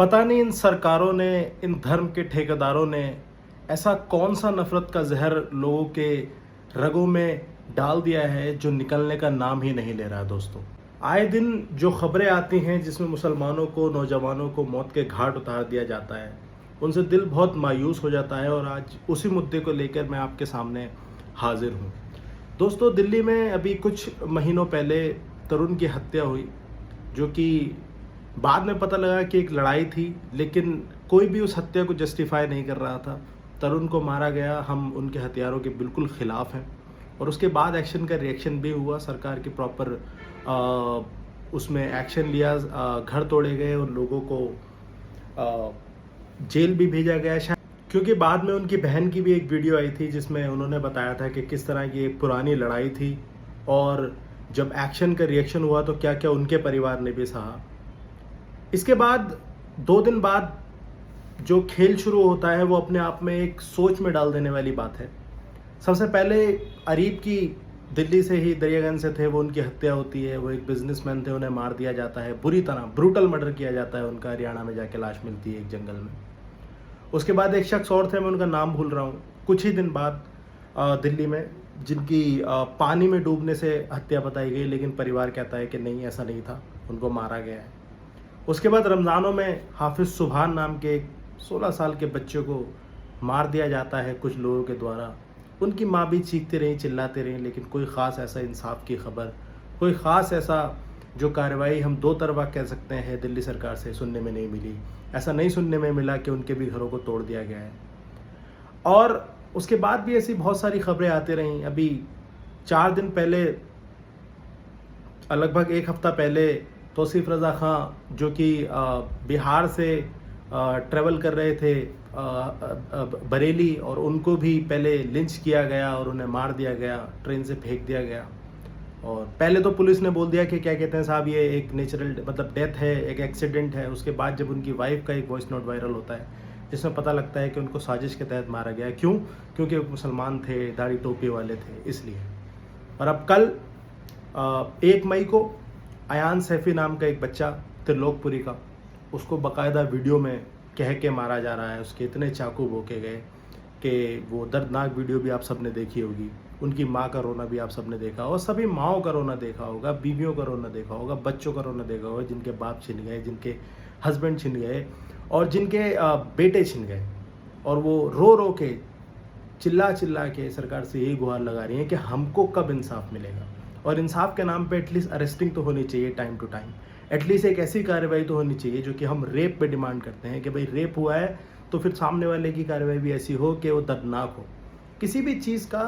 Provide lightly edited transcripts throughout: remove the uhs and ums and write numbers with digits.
पता नहीं इन सरकारों ने, इन धर्म के ठेकेदारों ने ऐसा कौन सा नफरत का जहर लोगों के रगों में डाल दिया है जो निकलने का नाम ही नहीं ले रहा। दोस्तों, आए दिन जो खबरें आती हैं जिसमें मुसलमानों को, नौजवानों को मौत के घाट उतार दिया जाता है, उनसे दिल बहुत मायूस हो जाता है। और आज उसी मुद्दे को लेकर मैं आपके सामने हाजिर हूँ। दोस्तों, दिल्ली में अभी कुछ महीनों पहले तरुण की हत्या हुई, जो कि बाद में पता लगा कि एक लड़ाई थी, लेकिन कोई भी उस हत्या को जस्टिफाई नहीं कर रहा था। तरुण को मारा गया, हम उनके हथियारों के बिल्कुल ख़िलाफ़ हैं। और उसके बाद एक्शन का रिएक्शन भी हुआ, सरकार की प्रॉपर उसमें एक्शन लिया, घर तोड़े गए और लोगों को जेल भी भेजा गया शायद, क्योंकि बाद में उनकी बहन की भी एक वीडियो आई थी जिसमें उन्होंने बताया था कि किस तरह की एक पुरानी लड़ाई थी और जब एक्शन का रिएक्शन हुआ तो क्या क्या उनके परिवार ने भी सहा। इसके बाद 2 दिन बाद जो खेल शुरू होता है वो अपने आप में एक सोच में डाल देने वाली बात है। सबसे पहले अरीब की दिल्ली से ही, दरियागंज से थे वो, उनकी हत्या होती है। वो एक बिजनेसमैन थे, उन्हें मार दिया जाता है, बुरी तरह ब्रूटल मर्डर किया जाता है उनका। हरियाणा में जाके लाश मिलती है एक जंगल में। उसके बाद एक शख्स और थे, मैं उनका नाम भूल रहा हूँ, कुछ ही दिन बाद दिल्ली में, जिनकी पानी में डूबने से हत्या बताई गई, लेकिन परिवार कहता है कि नहीं, ऐसा नहीं था, उनको मारा गया है। उसके बाद रमज़ानों में हाफिज़ सुभान नाम के एक 16 साल के बच्चे को मार दिया जाता है कुछ लोगों के द्वारा। उनकी माँ भी चीखती रही, चिल्लाती रही, लेकिन कोई ख़ास ऐसा इंसाफ की खबर, कोई ख़ास ऐसा जो कार्रवाई हम दो तरफा कह सकते हैं दिल्ली सरकार से सुनने में नहीं मिली। ऐसा नहीं सुनने में मिला कि उनके भी घरों को तोड़ दिया गया है। और उसके बाद भी ऐसी बहुत सारी खबरें आती रहीं। अभी 4 दिन पहले, लगभग 1 हफ्ता पहले, तौसीफ़ रज़ा ख़ान जो कि बिहार से ट्रैवल कर रहे थे बरेली, और उनको भी पहले लिंच किया गया और उन्हें मार दिया गया, ट्रेन से फेंक दिया गया। और पहले तो पुलिस ने बोल दिया कि क्या कहते हैं साहब, ये एक नेचुरल मतलब डेथ है, एक एक्सीडेंट है। उसके बाद जब उनकी वाइफ का एक वॉइस नोट वायरल होता है जिसमें पता लगता है कि उनको साजिश के तहत मारा गया। क्यों? क्योंकि वो मुसलमान थे, दाढ़ी टोपी वाले थे, इसलिए। और अब कल 1 मई को अयान सैफी नाम का एक बच्चा त्रिलोकपुरी का, उसको बाकायदा वीडियो में कह के मारा जा रहा है। उसके इतने चाकू भोंके गए कि वो दर्दनाक वीडियो भी आप सबने देखी होगी। उनकी माँ का रोना भी आप सबने देखा होगा, सभी माँओं का रोना देखा होगा, बीवियों का रोना देखा होगा, बच्चों का रोना देखा होगा, जिनके बाप छिन गए, जिनके हस्बैंड छिन गए और जिनके बेटे छिन गए। और वो रो रो के, चिल्ला चिल्ला के सरकार से यही गुहार लगा रही हैं कि हमको कब इंसाफ मिलेगा। और इंसाफ के नाम पे एटलीस्ट अरेस्टिंग तो होनी चाहिए टाइम टू टाइम। एटलीस्ट एक ऐसी कार्रवाई तो होनी चाहिए जो कि हम रेप पे डिमांड करते हैं कि भाई रेप हुआ है तो फिर सामने वाले की कार्रवाई भी ऐसी हो कि वो दर्दनाक हो। किसी भी चीज़ का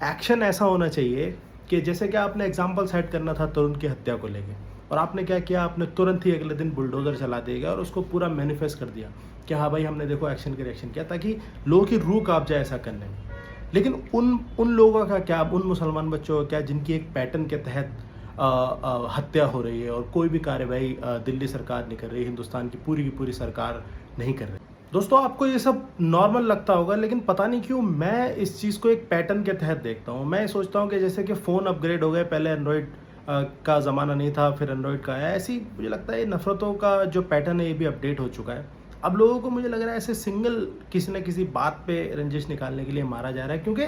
एक्शन ऐसा होना चाहिए कि जैसे कि आपने एग्जाम्पल सेट करना था तरुण की हत्या को लेके, और आपने क्या किया, आपने तुरंत ही अगले दिन बुलडोज़र चला देगा और उसको पूरा मैनिफेस्ट कर दिया कि हाँ भाई, हमने देखो एक्शन के रिएक्शन किया, ताकि लोगों की रूह काँप जाए ऐसा करने में। लेकिन उन लोगों का क्या, उन मुसलमान बच्चों का क्या जिनकी एक पैटर्न के तहत हत्या हो रही है और कोई भी कार्रवाई दिल्ली सरकार नहीं कर रही, हिंदुस्तान की पूरी सरकार नहीं कर रही। दोस्तों, आपको ये सब नॉर्मल लगता होगा, लेकिन पता नहीं क्यों मैं इस चीज़ को एक पैटर्न के तहत देखता हूँ। मैं सोचता हूँ कि जैसे कि फ़ोन अपग्रेड हो गए, पहले एंड्रॉयड का ज़माना नहीं था, फिर एंड्रॉयड का आया, ऐसी मुझे लगता है नफ़रतों का जो पैटर्न है ये भी अपडेट हो चुका है। अब लोगों को मुझे लग रहा है ऐसे सिंगल किसी न किसी बात पे रंजिश निकालने के लिए मारा जा रहा है। क्योंकि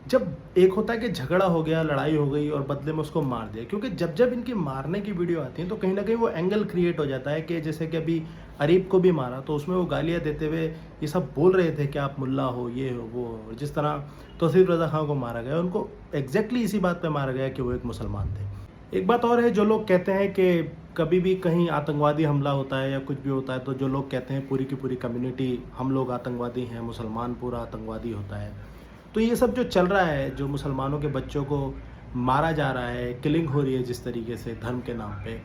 जब एक होता है कि झगड़ा हो गया, लड़ाई हो गई और बदले में उसको मार दिया, क्योंकि जब इनकी मारने की वीडियो आती है तो कहीं ना कहीं वो एंगल क्रिएट हो जाता है कि जैसे कि अभी अरीब को भी मारा तो उसमें वो गालियाँ देते हुए ये सब बोल रहे थे कि आप मुल्ला हो, ये हो, वो हो। जिस तरह तौसीफ़ रज़ा ख़ान को मारा गया, उनको एग्जैक्टली इसी बात पे मारा गया कि वो एक मुसलमान थे। एक बात और है, जो लोग कहते हैं कि कभी भी कहीं आतंकवादी हमला होता है या कुछ भी होता है तो जो लोग कहते हैं पूरी की पूरी कम्युनिटी, हम लोग आतंकवादी हैं, मुसलमान पूरा आतंकवादी होता है। तो ये सब जो चल रहा है, जो मुसलमानों के बच्चों को मारा जा रहा है, किलिंग हो रही है जिस तरीके से धर्म के नाम पे,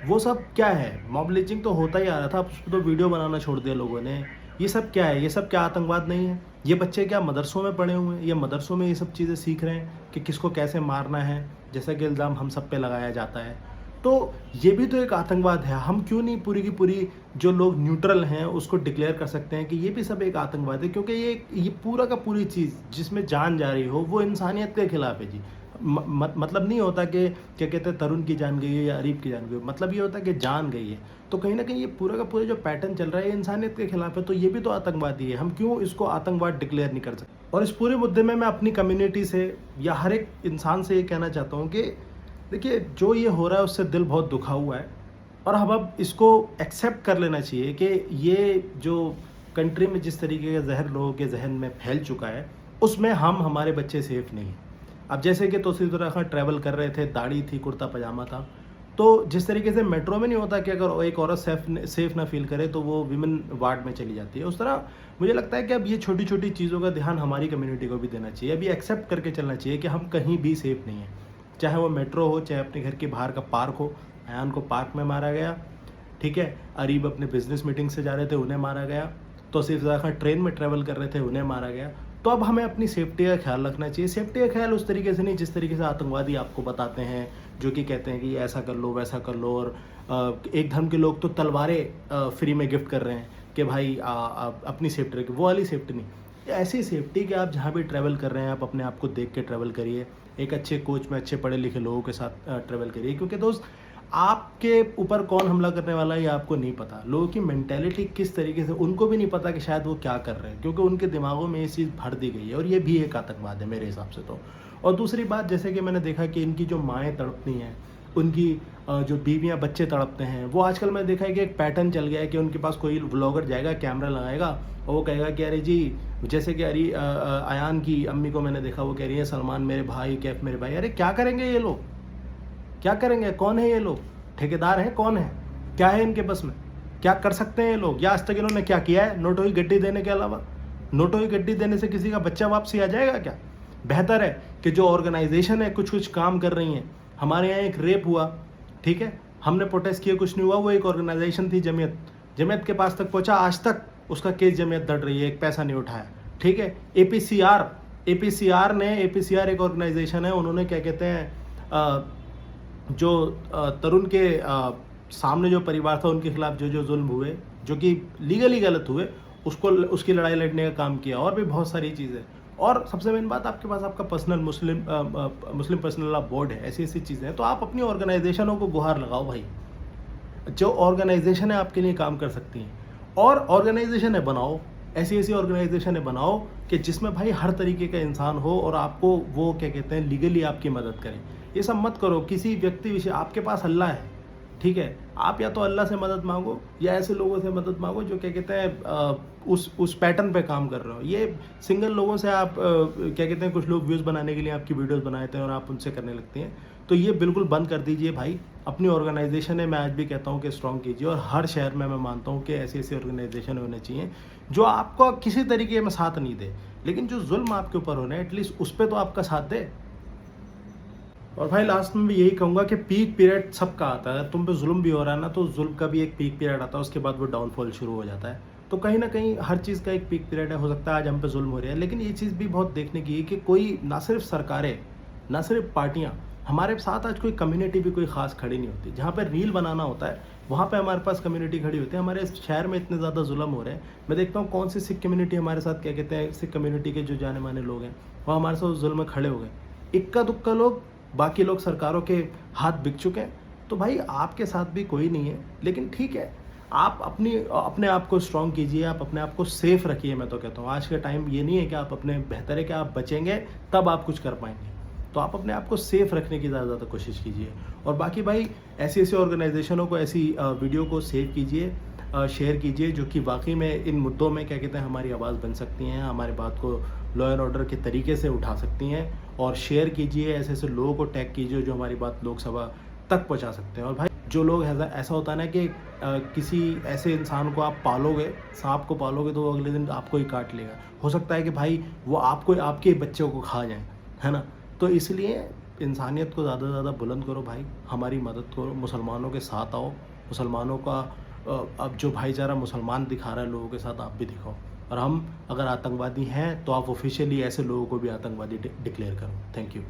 वो सब क्या है? मॉब लिंचिंग तो होता ही आ रहा था, अब उस पर तो वीडियो बनाना छोड़ दिया लोगों ने। ये सब क्या है? ये सब क्या आतंकवाद नहीं है? ये बच्चे क्या मदरसों में पढ़े हुए हैं? ये मदरसों में ये सब चीज़ें सीख रहे हैं कि किसको कैसे मारना है, जैसा कि इल्ज़ाम हम सब पे लगाया जाता है। तो ये भी तो एक आतंकवाद है। हम क्यों नहीं पूरी की पूरी जो लोग न्यूट्रल हैं उसको डिक्लेयर कर सकते हैं कि ये भी सब एक आतंकवाद है? क्योंकि ये पूरा का पूरी चीज़ जिसमें जान जा रही हो वो इंसानियत के खिलाफ है जी। मतलब नहीं होता कि क्या कहते हैं तरुण की जान गई है या अरीब की जान गई है, मतलब ये होता है कि जान गई है। तो कहीं ना कहीं ये पूरा का पूरा जो पैटर्न चल रहा है ये इंसानियत के खिलाफ है, तो ये भी तो आतंकवादी है। हम क्यों इसको आतंकवाद डिक्लेयर नहीं कर सकते? और इस पूरे मुद्दे में मैं अपनी कम्युनिटी से या हर एक इंसान से ये कहना चाहता हूँ कि देखिए, जो ये हो रहा है उससे दिल बहुत दुखा हुआ है, और हम अब इसको एक्सेप्ट कर लेना चाहिए कि ये जो कंट्री में जिस तरीके का जहर लोगों के जहन में फैल चुका है, उसमें हम हमारे बच्चे सेफ नहीं हैं। अब जैसे कि तौसीफ ज़रा खान ट्रैवल कर रहे थे, दाढ़ी थी, कुर्ता पजामा था, तो जिस तरीके से मेट्रो में नहीं होता कि अगर एक औरत सेफ ना फील करे तो वो विमेन वार्ड में चली जाती है, उस तरह मुझे लगता है कि अब ये छोटी छोटी चीज़ों का ध्यान हमारी कम्युनिटी को भी देना चाहिए। अभी एक्सेप्ट करके चलना चाहिए कि हम कहीं भी सेफ नहीं हैं, चाहे वो मेट्रो हो, चाहे अपने घर के बाहर का पार्क हो। अयान को पार्क में मारा गया, ठीक है, अरीब अपने बिजनेस मीटिंग से जा रहे थे, उन्हें मारा गया, तौसीफ ज़रा खान ट्रेन में ट्रैवल कर रहे थे, उन्हें मारा गया। तो अब हमें अपनी सेफ्टी का ख्याल रखना चाहिए। सेफ्टी का ख्याल उस तरीके से नहीं जिस तरीके से आतंकवादी आपको बताते हैं, जो कि कहते हैं कि ऐसा कर लो वैसा कर लो, और एक धर्म के लोग तो तलवारें फ्री में गिफ्ट कर रहे हैं कि भाई अपनी सेफ्टी रखिए। वो वाली सेफ्टी नहीं, ऐसी सेफ्टी कि आप जहाँ भी ट्रैवल कर रहे हैं आप अपने आप को देख के ट्रैवल करिए, एक अच्छे कोच में अच्छे पढ़े लिखे लोगों के साथ ट्रैवल करिए, क्योंकि दोस्त आपके ऊपर कौन हमला करने वाला है ये आपको नहीं पता। लोगों की मेंटेलिटी किस तरीके से, उनको भी नहीं पता कि शायद वो क्या कर रहे हैं, क्योंकि उनके दिमागों में ये चीज़ भर दी गई है, और ये भी एक आतंकवाद है मेरे हिसाब से तो। और दूसरी बात, जैसे कि मैंने देखा कि इनकी जो माएँ तड़पती हैं, उनकी जो बीवियाँ बच्चे तड़पते हैं, वो आजकल मैंने देखा है कि एक पैटर्न चल गया है कि उनके पास कोई व्लॉगर जाएगा, कैमरा लगाएगा और वो कहेगा कि अरे जी, जैसे कि अयान की अम्मी को मैंने देखा, वो कह रही है सलमान मेरे भाई, कैफ मेरे भाई। अरे क्या करेंगे ये लोग, क्या करेंगे? कौन है ये लोग? ठेकेदार हैं? कौन है? क्या है इनके बस में? क्या कर सकते हैं ये लोग? या आज तक इन्होंने क्या किया है नोटों की गड्डी देने के अलावा? नोटों की गड्डी देने से किसी का बच्चा वापसी आ जाएगा क्या? बेहतर है कि जो ऑर्गेनाइजेशन है कुछ कुछ काम कर रही हैं। हमारे यहाँ एक रेप हुआ, ठीक है, हमने प्रोटेस्ट किया, कुछ नहीं हुआ, वो एक ऑर्गेनाइजेशन थी जमीयत के पास तक पहुंचा, आज तक उसका केस जमीयत लड़ रही है, एक पैसा नहीं उठाया, ठीक है। एपीसीआर एक ऑर्गेनाइजेशन है, उन्होंने क्या कहते हैं जो तरुण के सामने जो परिवार था उनके खिलाफ जो जुल्म हुए, जो कि लीगली गलत हुए, उसकी लड़ाई लड़ने का काम किया, और भी बहुत सारी चीज़ें। और सबसे मेन बात, आपके पास आपका पर्सनल मुस्लिम पर्सनल लॉ बोर्ड है, ऐसी ऐसी चीज़ें हैं। तो आप अपनी ऑर्गेनाइजेशनों को गुहार लगाओ भाई, जो ऑर्गेनाइजेशन है आपके लिए काम कर सकती हैं, और ऑर्गेनाइजेशन है बनाओ, ऐसी ऐसी ऑर्गेनाइजेशन है बनाओ कि जिसमें भाई हर तरीके का इंसान हो और आपको वो क्या कहते हैं लीगली आपकी मदद करें। ये सब मत करो किसी व्यक्ति विषय, आपके पास अल्लाह है, ठीक है, आप या तो अल्लाह से मदद मांगो या ऐसे लोगों से मदद मांगो जो क्या कहते हैं उस पैटर्न पे काम कर रहे हो। ये सिंगल लोगों से आप क्या कहते हैं, कुछ लोग व्यूज़ बनाने के लिए आपकी वीडियोस बनाते हैं और आप उनसे करने लगते हैं, तो ये बिल्कुल बंद कर दीजिए भाई। अपनी ऑर्गेनाइजेशन है, मैं आज भी कहता हूँ कि स्ट्रॉन्ग कीजिए, और हर शहर में मैं मानता हूँ कि ऐसी ऐसी ऑर्गेनाइजेशन होने चाहिए जो आपको किसी तरीके में साथ नहीं दे, लेकिन जो जुल्म आपके ऊपर हो रहा है एटलीस्ट उस पर तो आपका साथ दे। और भाई लास्ट में भी यही कहूँगा कि पीक पीरियड सबका आता है, तुम पे जुल्म भी हो रहा है ना, तो जुल्म का भी एक पीक पीरियड आता है, उसके बाद वो डाउनफॉल शुरू हो जाता है। तो कहीं ना कहीं हर चीज़ का एक पीक पीरियड है। हो सकता है आज हम पे जुल्म हो रहा है, लेकिन ये चीज़ भी बहुत देखने की है कि कोई, ना सिर्फ सरकारें, ना सिर्फ पार्टियाँ, हमारे साथ आज कोई कम्युनिटी भी कोई खास खड़ी नहीं होती। जहाँ पे रील बनाना होता है वहाँ पे हमारे पास कम्युनिटी खड़ी होती है। हमारे शहर में इतने ज़्यादा जुल्म हो रहे हैं, मैं देखता हूँ कौन सी सिख कम्युनिटी हमारे साथ, क्या कहते हैं, सिख कम्युनिटी के जो जाने माने लोग हैं वो हमारे साथ जुल्म में खड़े हो गए। इक्का दुक्का लोग, बाकी लोग सरकारों के हाथ बिक चुके हैं। तो भाई आपके साथ भी कोई नहीं है, लेकिन ठीक है, आप अपने आप को स्ट्रॉन्ग कीजिए, आप अपने आप को सेफ रखिए। मैं तो कहता हूँ आज का टाइम ये नहीं है कि आप अपने, बेहतर है कि आप बचेंगे तब आप कुछ कर पाएंगे। तो आप अपने आप को सेफ रखने की ज़्यादा कोशिश कीजिए। और बाकी भाई ऐसी ऐसी ऑर्गेनाइजेशनों को, ऐसी वीडियो को सेव कीजिए, शेयर कीजिए, जो कि वाकई में इन मुद्दों में क्या कहते हैं हमारी आवाज़ बन सकती हैं, हमारी बात को लॉ एंड ऑर्डर के तरीके से उठा सकती हैं। और शेयर कीजिए, ऐसे ऐसे लोगों को टैग कीजिए जो हमारी बात लोकसभा तक पहुंचा सकते हैं। और भाई जो लोग ऐसा होता है ना कि किसी ऐसे इंसान को आप पालोगे, सांप को पालोगे, तो वो अगले दिन आपको ही काट लेगा। हो सकता है कि भाई वो आपको, आपके बच्चों को खा जाए, है ना। तो इसलिए इंसानियत को ज़्यादा से ज़्यादा बुलंद करो भाई, हमारी मदद करो, मुसलमानों के साथ आओ, मुसलमानों का अब जो भाईचारा मुसलमान दिखा रहा है लोगों के साथ आप भी दिखाओ। और हम अगर आतंकवादी हैं तो आप ऑफिशियली ऐसे लोगों को भी आतंकवादी डिक्लेयर करो। Thank you.